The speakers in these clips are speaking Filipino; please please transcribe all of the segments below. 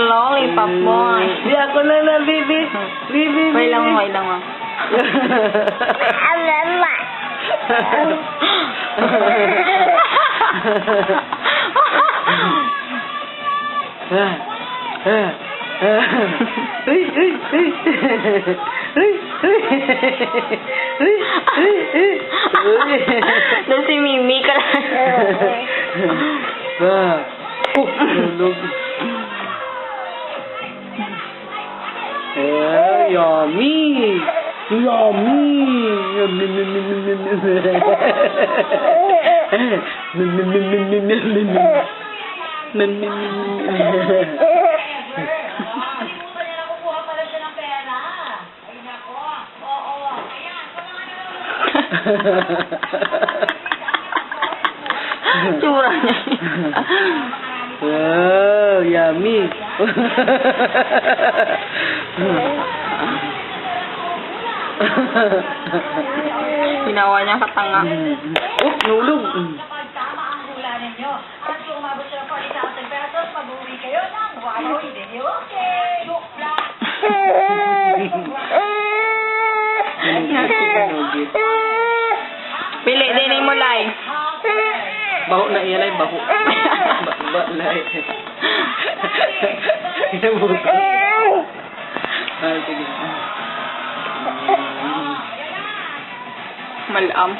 Lollipop boy. Di ako na, baby. Baby. Wait lang mo. Doon si Mimi ka lang. Tulog. Yummy! Tsura niya. Oh, yummy. Ginawa niya katanga. Oh, nulog. Tama ang hula ninyo. At kung umabot siya ng 40,000 pesos, mag-uwi kayo ng wow, hindi niyo okay. Lukla. Pili din mo live. Baho na iyan ay baho. Balay. Inabuto. Ay, sige. Malam.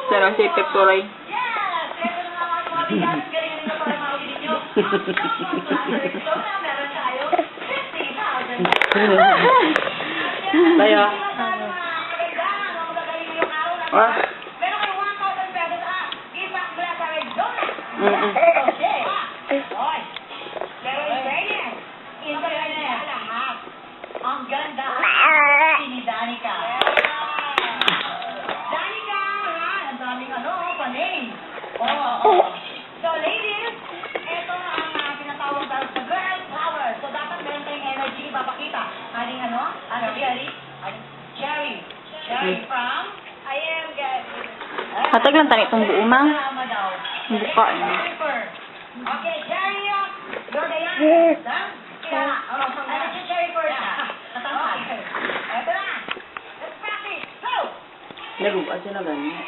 Sarang si Peptoray. Tayo. Ah. Pero kung 1,000 pesos, give back glass sa red zone. Hoy. Pero in fairness, lahat. Ang ganda. Si Danica. Danica, ha? Ang daming paning. So, ladies, ito ang tinatawag sa girl power. So, dapat meron tayong energy ipapakita. Aling Cherry from I am Hatag lang tani itong buo mang. Buka niya. Okay, Cherry, you're the youngest. Si Cherry first. Ito na. Let's practice. Go! Nagubad siya na ganyan.